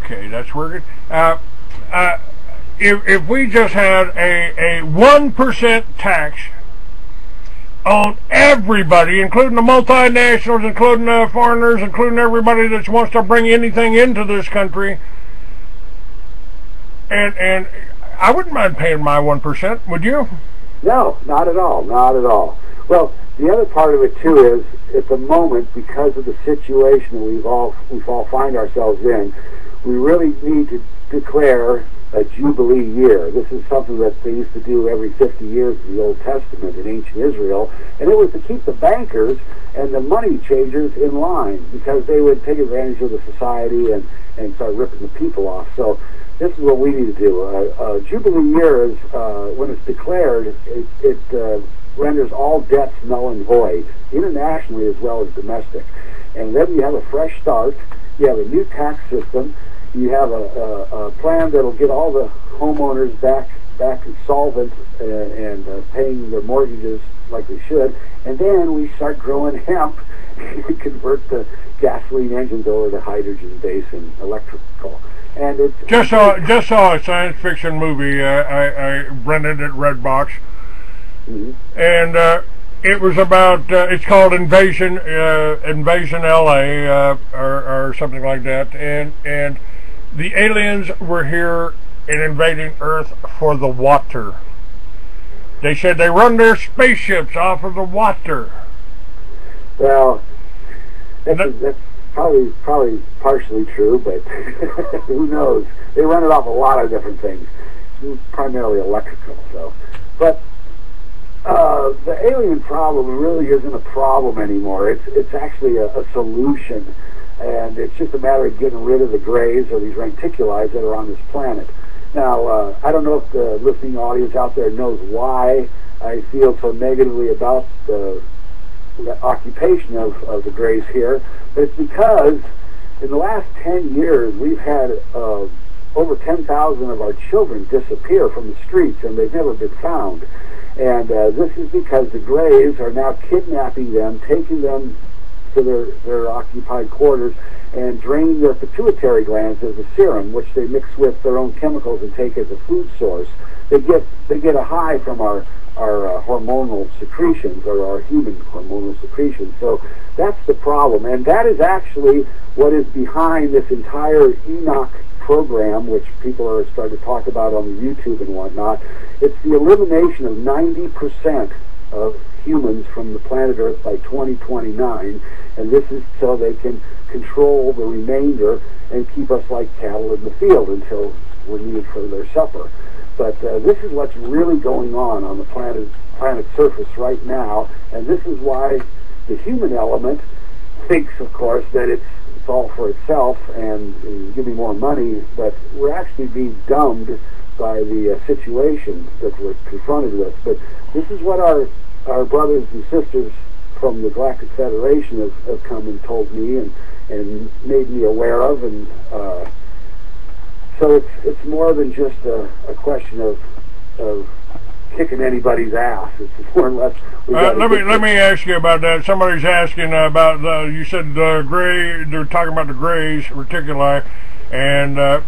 Okay, that's working. If we just had a 1% tax on everybody, including the multinationals, including foreigners, including everybody that wants to bring anything into this country, and I wouldn't mind paying my 1%, would you? No, not at all, not at all. Well, the other part of it too is, at the moment, because of the situation that we've all find ourselves in, we really need to declare a Jubilee year. This is something that they used to do every 50 years in the Old Testament in ancient Israel, and it was to keep the bankers and the money changers in line, because they would take advantage of the society and start ripping the people off. So this is what we need to do. Jubilee year is, when it's declared, it renders all debts null and void, internationally as well as domestic. And then you have a fresh start, you have a new tax system, you have a plan that'll get all the homeowners back solvent and paying their mortgages like they should, and then we start growing hemp and convert the gasoline engines over to hydrogen-based and electrical. And it's just saw a science fiction movie. I rented it at Redbox, and it was about. It's called Invasion LA or something like that, and the aliens were here and invading Earth for the water. They said they run their spaceships off of the water. Well, that's probably partially true, but who knows? They run it off a lot of different things, primarily electrical. So, but the alien problem really isn't a problem anymore. It's actually a solution, and it's just a matter of getting rid of the grays or these renticulites that are on this planet. Now, I don't know if the listening audience out there knows why I feel so negatively about the occupation of the grays here, but it's because in the last 10 years we've had over 10,000 of our children disappear from the streets, and they've never been found. And this is because the grays are now kidnapping them, taking them to their occupied quarters, and draining their pituitary glands as a serum, which they mix with their own chemicals and take as a food source. They get a high from our hormonal secretions, or our human hormonal secretions. So that's the problem, and that is actually what is behind this entire Enoch program, which people are starting to talk about on the YouTube and whatnot. It's the elimination of 90% of humans from the planet Earth by 2029, and this is so they can control the remainder and keep us like cattle in the field until we're needed for their supper. But this is what's really going on the planet's surface right now, and this is why the human element thinks, of course, that it's all for itself and give me more money, but we're actually being dumbed by the situation that we're confronted with. But this is what our brothers and sisters from the Galactic Federation have come and told me and made me aware of, and so it's more than just a question of kicking anybody's ass. It's more or less. Let me ask you about that. Somebody's asking about you said the gray. They're talking about the grays reticuli, and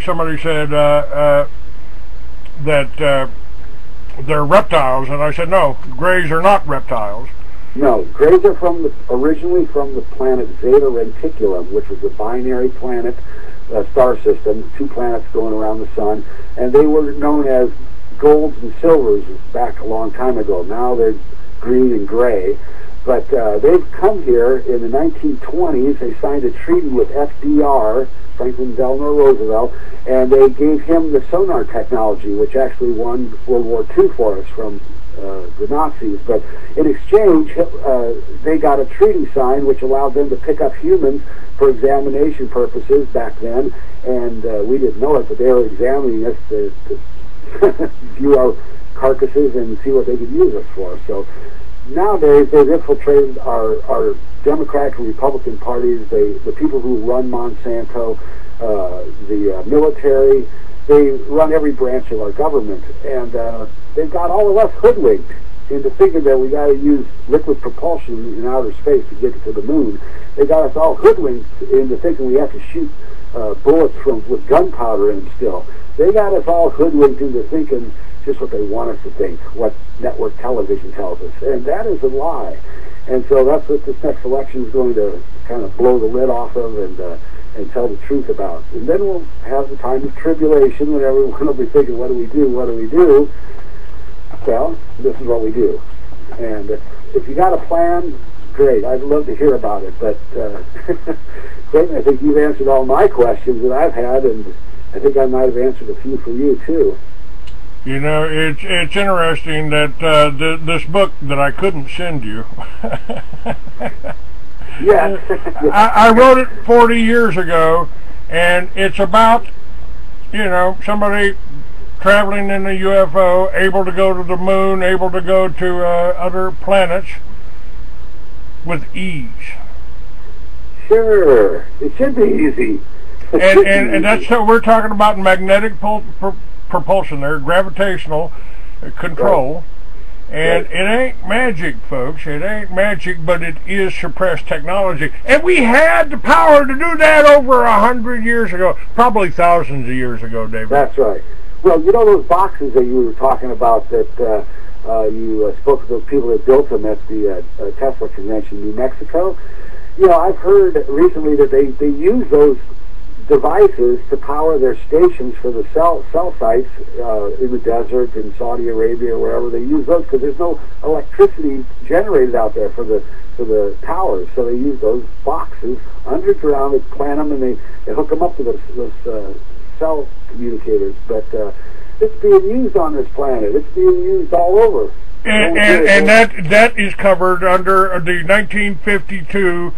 somebody said that they're reptiles, and I said no, grays are not reptiles. No, grays are originally from the planet Zeta Reticulum, which was a binary planet star system, two planets going around the sun, and they were known as golds and silvers back a long time ago. Now they're green and gray, but they've come here in the 1920s. They signed a treaty with FDR, Franklin Delano Roosevelt, and they gave him the sonar technology, which actually won World War II for us from the Nazis. But in exchange, they got a treaty signed which allowed them to pick up humans for examination purposes back then, and we didn't know it, but they were examining us to view our carcasses and see what they could use us for. So nowadays they've infiltrated our Democratic and Republican parties, the people who run Monsanto, the military. They run every branch of our government, and they've got all of us hoodwinked into thinking that we got to use liquid propulsion in outer space to get to the moon. They got us all hoodwinked into thinking we have to shoot bullets with gunpowder in them still. They got us all hoodwinked into thinking just what they want us to think, what network television tells us, and that is a lie. And so that's what this next election is going to kind of blow the lid off of and tell the truth about. And then we'll have the time of tribulation when everyone will be thinking, what do we do, what do we do? Well, this is what we do. And if you got a plan, great. I'd love to hear about it. But Clayton, I think you've answered all my questions that I've had, and I think I might have answered a few for you, too. You know, it's interesting that this book that I couldn't send you. Yeah. I wrote it 40 years ago, and it's about, you know, somebody traveling in a UFO, able to go to the moon, able to go to other planets with ease. Sure. It should be easy. And that's what we're talking about, magnetic propulsion there, gravitational control. Right. And it ain't magic, folks. It ain't magic, but it is suppressed technology. And we had the power to do that over 100 years ago, probably thousands of years ago, David. That's right. Well, you know those boxes that you were talking about that you spoke to those people that built them at the Tesla convention in New Mexico? You know, I've heard recently that they use those devices to power their stations for the cell sites in the desert in Saudi Arabia or wherever. They use those because there's no electricity generated out there for the towers, so they use those boxes underground. They plant them and they hook them up to those cell communicators. But it's being used on this planet. It's being used all over. And that is covered under the 1952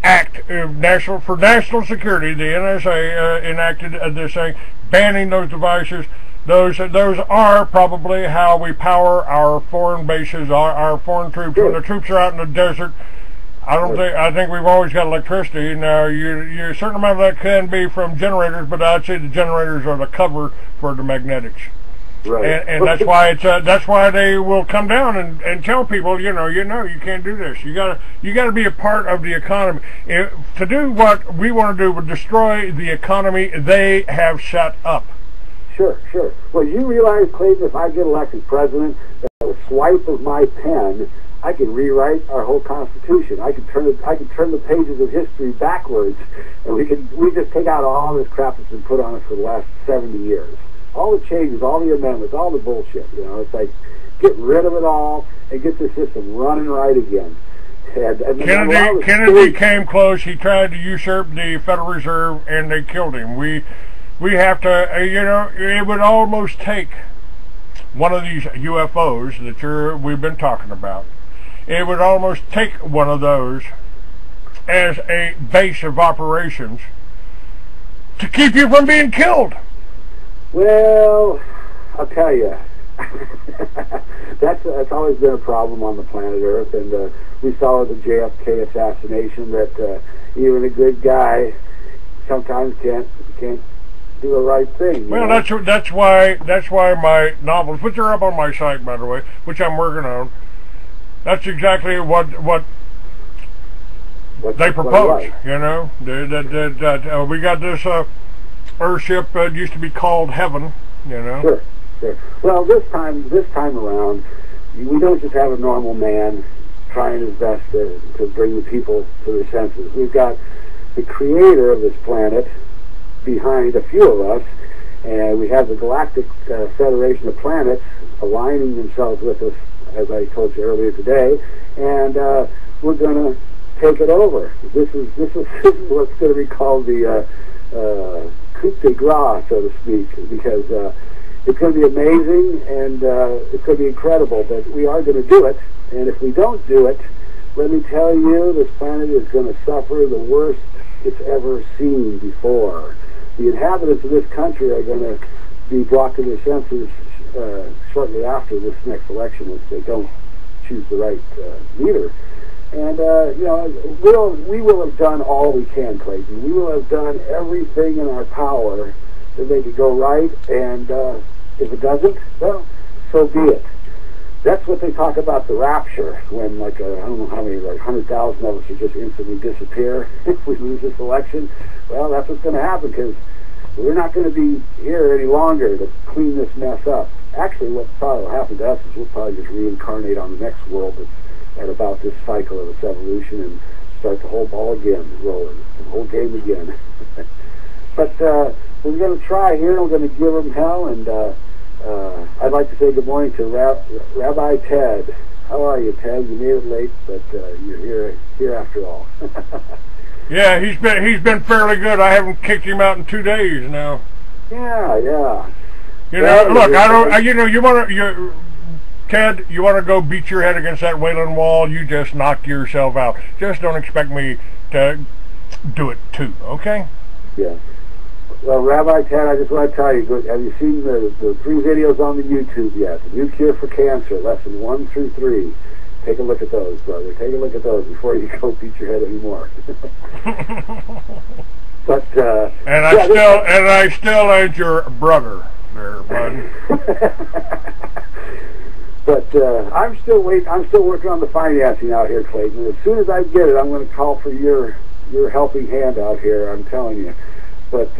Act for National Security. The NSA enacted this thing, banning those devices. Those are probably how we power our foreign bases, our foreign troops. When the troops are out in the desert, I think we've always got electricity. Now, a certain amount of that can be from generators, but I'd say the generators are the cover for the magnetics. Right. And that's why that's why they will come down and tell people, you you can't do this. You gotta be a part of the economy. To do what we want to do would destroy the economy they have set up. Sure. Well, you realize, Clayton, if I get elected president, that with a swipe of my pen, I can rewrite our whole Constitution. I can turn the pages of history backwards, and we just take out all this crap that's been put on us for the last 70 years. All the changes, all the amendments, all the bullshit. It's like get rid of it all and get the system running right again. And Kennedy came close. He tried to usurp the Federal Reserve, and they killed him. We have to, it would almost take one of these UFOs that we've been talking about. It would almost take one of those as a base of operations to keep you from being killed. Well, I'll tell you, that's always been a problem on the planet Earth, and we saw with the JFK assassination that even a good guy sometimes can't do the right thing. Well, that's why my novels, which are up on my site, by the way, which I'm working on, that's exactly what they propose. We got this Earthship used to be called Heaven, Sure. Well, this time around, we don't just have a normal man trying his best to bring the people to their senses. We've got the creator of this planet behind a few of us, and we have the Galactic Federation of Planets aligning themselves with us, as I told you earlier today, and we're going to take it over. This is what's going to be called the coup de grace, so to speak, because it's going to be amazing and it's going to be incredible, but we are going to do it. And if we don't do it, let me tell you, this planet is going to suffer the worst it's ever seen before. The inhabitants of this country are going to be brought to their senses shortly after this next election if they don't choose the right leader. And, we will have done all we can, Clayton. We will have done everything in our power to make it go right, and if it doesn't, well, so be it. That's what they talk about, the rapture, when like I don't know how many, like 100,000 of us will just instantly disappear if we lose this election. Well, that's what's going to happen, because we're not going to be here any longer to clean this mess up. Actually, what probably will happen to us is we'll probably just reincarnate on the next world that's at about this cycle of its evolution and start the whole ball again, rolling, the whole game again. But we're going to try here, and we're going to give them hell, and I'd like to say good morning to Rabbi Ted. How are you, Ted? You made it late, but you're here after all. Yeah, he's been fairly good. I haven't kicked him out in 2 days now. Yeah. You know, look, I don't. You know, Ted, you want to go beat your head against that Wayland wall? You just knocked yourself out. Just don't expect me to do it too, okay? Yeah. Well, Rabbi Ted, I just want to tell you, have you seen the 3 videos on the YouTube yet? The New Cure for Cancer, lesson 1 through 3. Take a look at those, brother. Take a look at those before you go beat your head anymore. But and I still ain't your brother, there, bud. But I'm still working on the financing out here, Clayton. As soon as I get it, I'm going to call for your helping hand out here. I'm telling you. But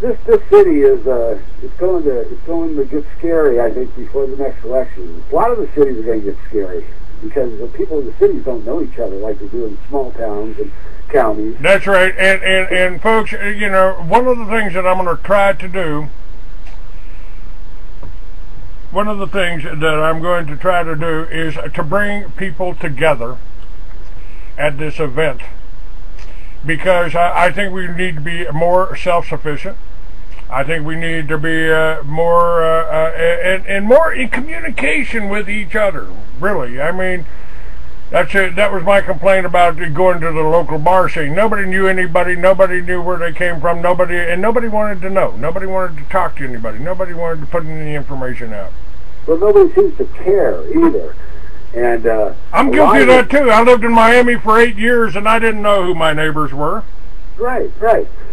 this city is it's going to get scary, I think, before the next election. A lot of the cities are going to get scary because the people in the cities don't know each other like they do in small towns and counties. That's right. And folks, you know, one of the things that I'm going to try to do. One of the things that I'm going to try to do is to bring people together at this event, because I think we need to be more self-sufficient. I think we need to be more and more in communication with each other. Really, I mean, that's it. That was my complaint about going to the local bar scene. Nobody knew anybody. Nobody knew where they came from. Nobody wanted to know. Nobody wanted to talk to anybody. Nobody wanted to put any information out. Well, nobody seems to care either. And I'm guilty of that too. I lived in Miami for 8 years, and I didn't know who my neighbors were. Right.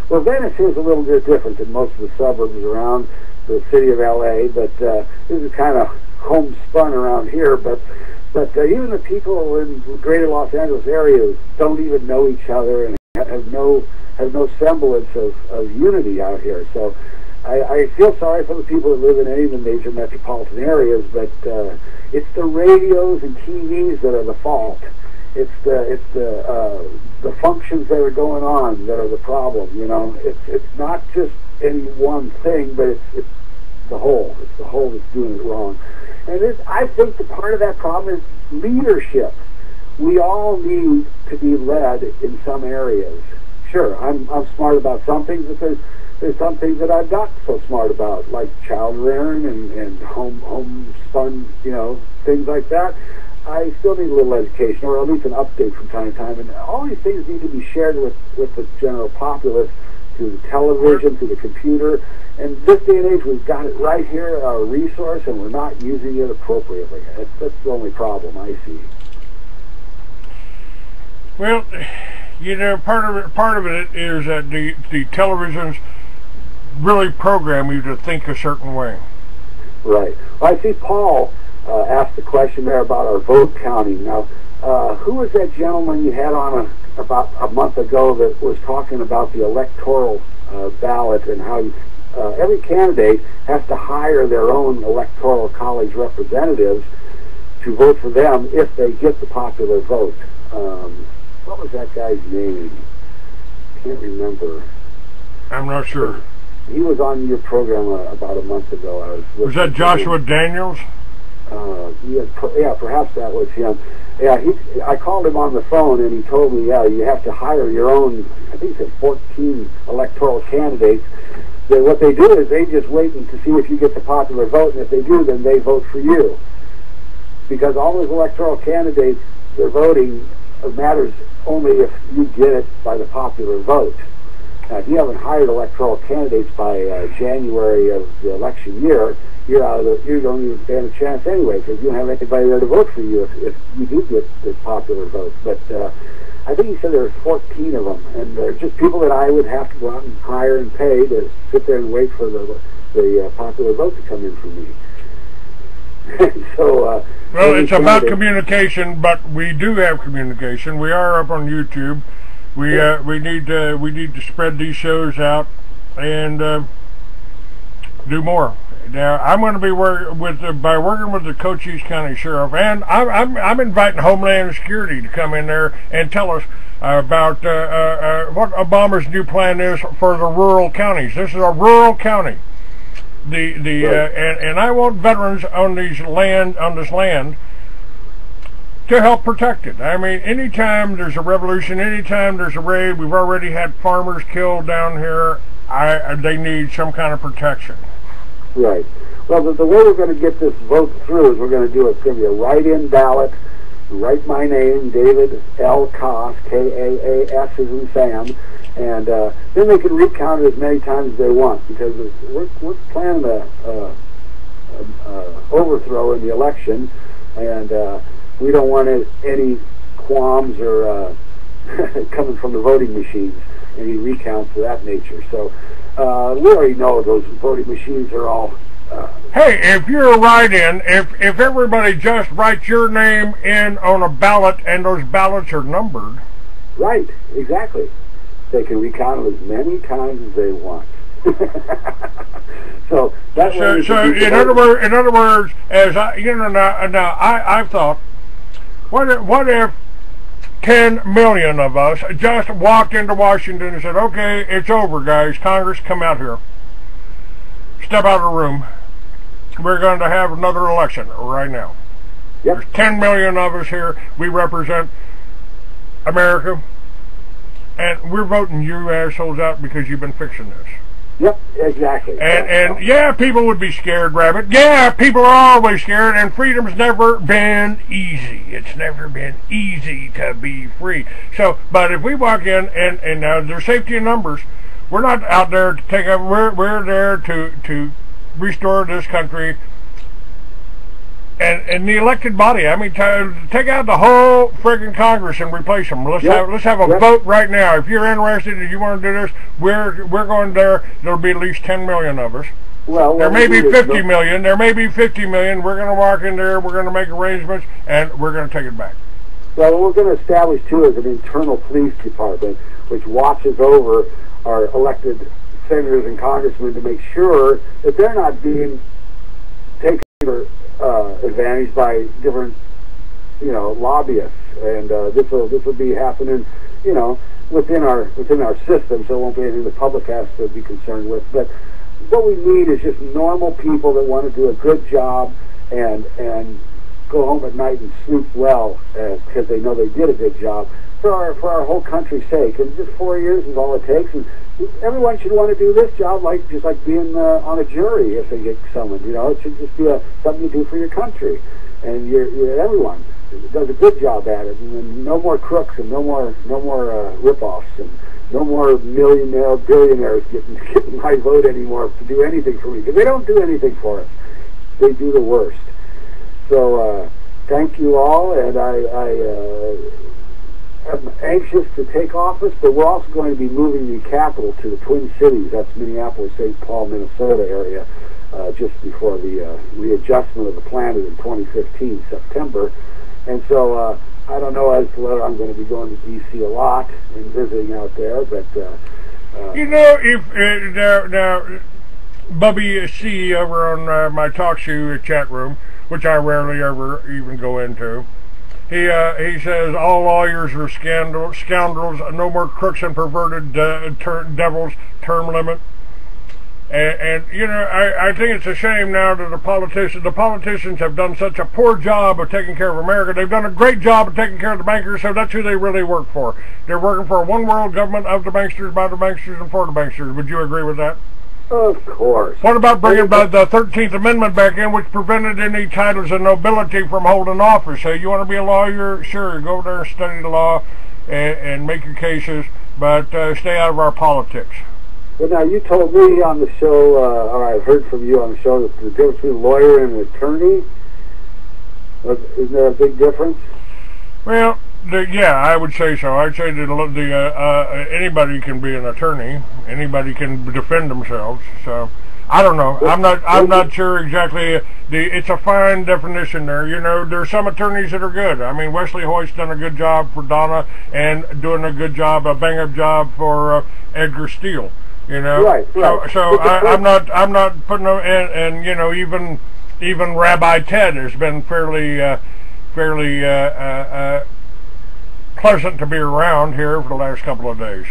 Well, Venice is a little bit different than most of the suburbs around the city of L.A., but this is kind of homespun around here. But even the people in the greater Los Angeles area don't even know each other and have no semblance of unity out here. So I feel sorry for the people that live in any of the major metropolitan areas, but it's the radios and TVs that are the fault. It's the functions that are going on that are the problem. You know, it's not just any one thing, but it's the whole. It's the whole that's doing it wrong. And I think the part of that problem is leadership. We all need to be led in some areas. Sure, I'm smart about some things, but there's some things that I'm not so smart about, like child rearing and homespun, you know, things like that. I still need a little education, or at least an update from time to time. And all these things need to be shared with the general populace through the television, through the computer. And this day and age, we've got it right here, our resource, and we're not using it appropriately. That's the only problem I see. Well, you know, part of it is that the televisions really program you to think a certain way. Right. Well, I see Paul asked a question there about our vote counting. Now, who was that gentleman you had on about a month ago that was talking about the electoral ballot and how every candidate has to hire their own electoral college representatives to vote for them if they get the popular vote? What was that guy's name? Can't remember. I'm not sure. He was on your program about a month ago. Was that Joshua Daniels? Yeah, perhaps that was him. Yeah, I called him on the phone, and he told me, yeah, you have to hire your own, I think he said 14 electoral candidates. Then what they do is they just wait to see if you get the popular vote, and if they do, then they vote for you. Because all those electoral candidates, their voting matters only if you get it by the popular vote. Now, if you haven't hired electoral candidates by January of the election year, you don't even stand a chance anyway, because you don't have anybody there to vote for you if you do get the popular vote. But I think he said there were 14 of them, and they're just people that I would have to go out and hire and pay to sit there and wait for the popular vote to come in for me. So, well, it's about communication, but we do have communication. We are up on YouTube. We need to spread these shows out and do more. Now, I'm going to be working with the Cochise County Sheriff, and I'm inviting Homeland Security to come in there and tell us about what Obama's new plan is for the rural counties. This is a rural county. And I want veterans on this land to help protect it. I mean, anytime there's a revolution, anytime there's a raid, we've already had farmers killed down here. They need some kind of protection. Right. Well, the way we're going to get this vote through is it's going to be a write-in ballot. Write my name, David L. Kaas, K-A-A-S as in Sam, and then they can recount it as many times as they want, because we're planning a overthrow in the election, and we don't want any qualms or coming from the voting machines, any recounts of that nature. So we already know those voting machines are all... Hey, if you're a write-in, if everybody just writes your name in on a ballot and those ballots are numbered... Right, exactly. They can recount it as many times as they want. So that in other words, as I've thought, what if 10 million of us just walked into Washington and said, okay, it's over, guys. Congress, come out here. Step out of the room. We're going to have another election right now. Yep. There's 10 million of us here. We represent America. And we're voting you assholes out because you've been fixing this. Yep, exactly. And yeah, people would be scared, Rabbit. Yeah, people are always scared, and freedom's never been easy. It's never been easy to be free. So, but if we walk in, and now there's safety in numbers, we're not out there to take over. We're there to restore this country. And the elected body, I mean, take out the whole friggin' Congress and replace them. Let's have a vote right now. If you're interested and you want to do this, we're going there. There'll be at least 10 million of us. Well, there may be 50 million. There may be 50 million. We're going to walk in there. We're going to make arrangements, and we're going to take it back. Well, we're going to establish too is an internal police department which watches over our elected senators and congressmen to make sure that they're not being taken for advantage by different, lobbyists, and this will be happening, within our system, so it won't be anything the public has to be concerned with. But what we need is just normal people that want to do a good job and go home at night and sleep well because they know they did a good job for our whole country's sake. And just 4 years is all it takes. And everyone should want to do this job just like being on a jury if they get summoned. It should just be something you do for your country, and everyone does a good job at it. And no more crooks, and no more rip-offs, and no more billionaires getting my vote anymore to do anything for me, because they don't do anything for us. They do the worst. So thank you all, and I'm anxious to take office, but we're also going to be moving the capital to the Twin Cities. That's Minneapolis, St. Paul, Minnesota area, just before the readjustment of the planet in 2015, September. And so I don't know as to whether I'm going to be going to D.C. a lot and visiting out there, but... if now Bubby C. over on my talk show chat room, which I rarely ever even go into, he says all lawyers are scoundrels, no more crooks and perverted devils, term limit. And I think it's a shame now that the politicians have done such a poor job of taking care of America. They've done a great job of taking care of the bankers, so that's who they really work for. They're working for a one world government of the banksters, by the banksters, and for the banksters. Would you agree with that? Of course. What about bringing the 13th Amendment back in, which prevented any titles of nobility from holding office? So you want to be a lawyer? Sure, go there and study the law and make your cases, but stay out of our politics. Well, now, you told me on the show, or I heard from you on the show, that the difference between a lawyer and an attorney, isn't there a big difference? Well, yeah, I would say so. I'd say that anybody can be an attorney. Anybody can defend themselves. So, I don't know. I'm not sure exactly. It's a fine definition there. You know, there's some attorneys that are good. I mean, Wesley Hoyt's done a good job for Donna and doing a good job, a bang-up job for Edgar Steele. You know, right. So I'm not putting them. And you know, even Rabbi Ted has been fairly pleasant to be around here for the last couple of days.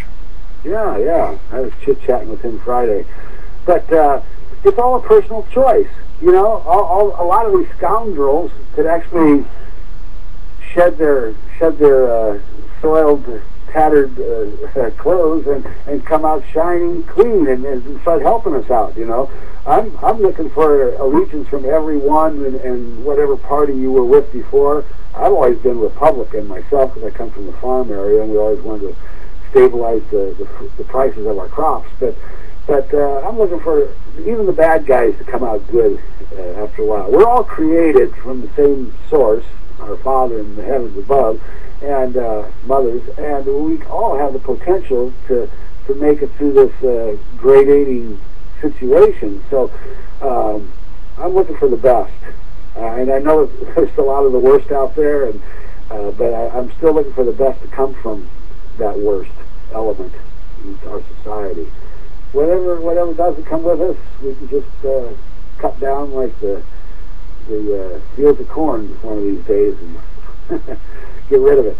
Yeah. I was chit-chatting with him Friday. But it's all a personal choice. You know, a lot of these scoundrels could actually shed their soiled, tattered clothes and come out shining clean and start helping us out. You know, I'm looking for allegiance from everyone and whatever party you were with before. I've always been Republican myself because I come from the farm area and we always wanted to stabilize the prices of our crops. But I'm looking for even the bad guys to come out good after a while. We're all created from the same source, our Father in the heavens above, and mothers, and we all have the potential to make it through this gradating situation. So I'm looking for the best, and I know there's a lot of the worst out there, and but I'm still looking for the best to come from that worst element in our society. Whatever doesn't come with us, we can just cut down like the fields of corn one of these days and get rid of it.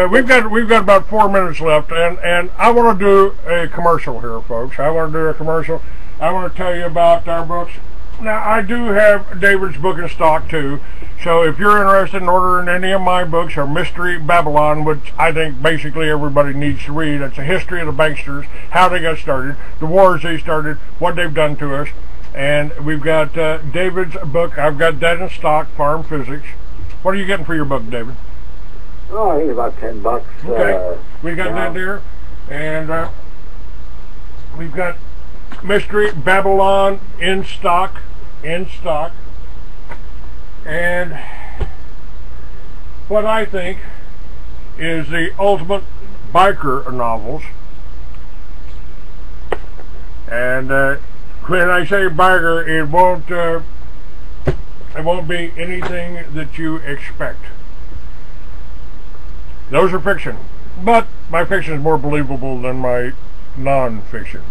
We've got about 4 minutes left, and I want to do a commercial here, folks. I want to do a commercial. I want to tell you about our books. Now, I do have David's book in stock too, so if you're interested in ordering any of my books, or Mystery Babylon, which I think basically everybody needs to read. It's a history of the Banksters, how they got started, the wars they started, what they've done to us. And we've got David's book. I've got that in stock, Farm Physics. What are you getting for your book, David? Oh, I think about $10. Okay, we got that there, and we've got Mystery Babylon in stock, and what I think is the ultimate biker novels. And when I say biker, it won't be anything that you expect. Those are fiction, but my fiction is more believable than my non-fiction.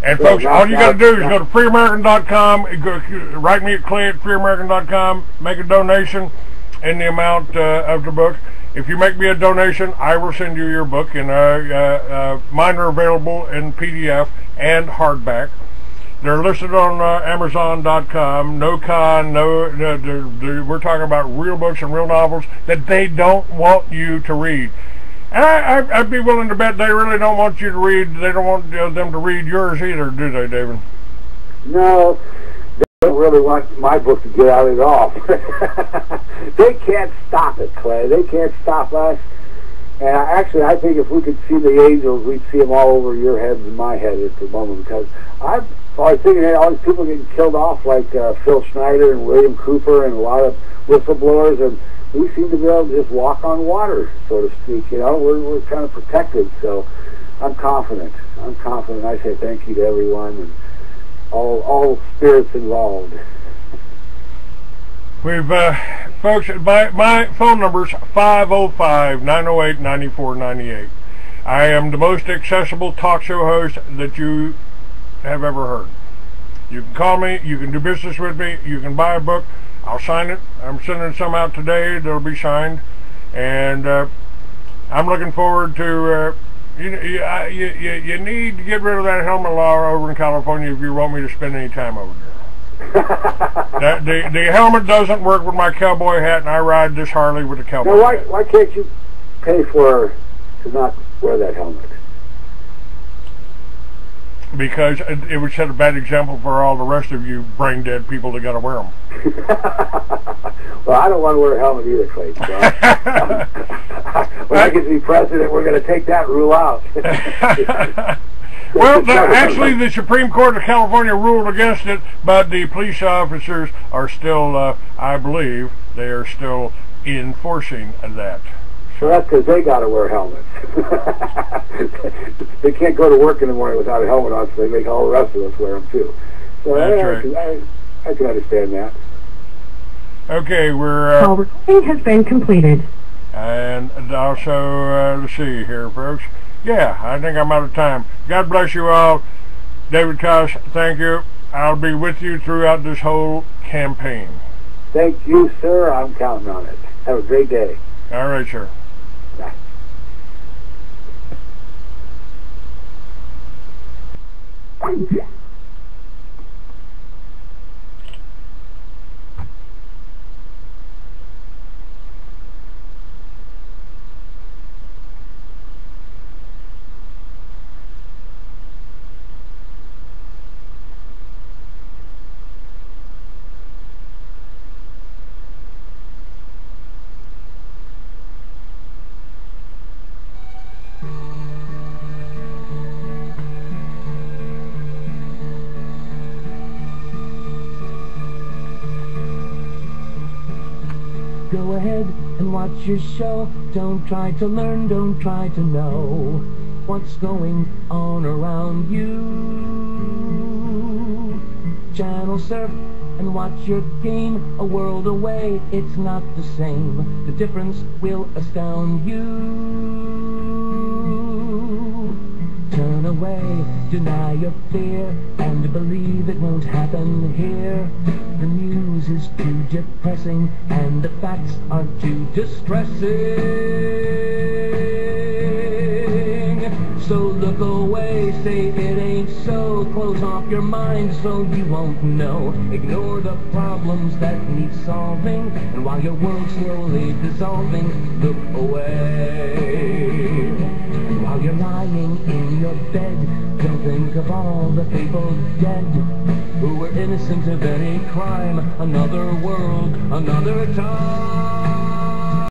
And folks, all you got to do is go to freeamerican.com, write me at Clay at freeamerican.com, make a donation in the amount of the book. If you make me a donation, I will send you your book, and mine are available in PDF and hardback. They're listed on Amazon.com. No con, we're talking about real books and real novels that they don't want you to read. And I'd be willing to bet they really don't want you to read. They don't want them to read yours either, do they, David? No, they don't really want my book to get out at all. They can't stop it, Clay. They can't stop us. And actually, I think if we could see the angels, we'd see them all over your heads and my head at the moment. Because I was thinking, hey, all these people getting killed off, like Phil Schneider and William Cooper and a lot of whistleblowers, and we seem to be able to just walk on water, so to speak. You know, we're kind of protected. So I'm confident. I say thank you to everyone and all spirits involved. We've, folks, my phone number is 505-908-9498. I am the most accessible talk show host that you have ever heard. You can call me, you can do business with me, you can buy a book, I'll sign it. I'm sending some out today that'll be signed, and I'm looking forward to, you need to get rid of that helmet law over in California if you want me to spend any time over there. The helmet doesn't work with my cowboy hat, and I ride this Harley with a cowboy hat. Why can't you pay for to not wear that helmet? Because it would set a bad example for all the rest of you brain-dead people that got to wear them. Well, I don't want to wear a helmet either, Clay. So. When I get to be president, we're going to take that rule out. Well, actually, the Supreme Court of California ruled against it, but the police officers are still, I believe, they are still enforcing that. So that's because they got to wear helmets. they can't go to work in the morning without a helmet on, so they make all the rest of us wear them too. So I can understand that. Okay, we're... Call recording has been completed. And also, let's see here, folks. Yeah, I think I'm out of time. God bless you all. David Kaas, thank you. I'll be with you throughout this whole campaign. Thank you, sir. I'm counting on it. Have a great day. All right, sir. Bye. Go ahead and watch your show. Don't try to learn, don't try to know what's going on around you. Channel surf and watch your game a world away. It's not the same. The difference will astound you. Turn away, deny your fear, and believe it won't happen here. The news is too depressing, and the facts are too distressing. So look away, say it ain't so. Close off your mind so you won't know. Ignore the problems that need solving, and while your world's slowly dissolving, look away. And while you're lying in your bed, don't think of all the people dead who were innocent of any crime. Another world, another time.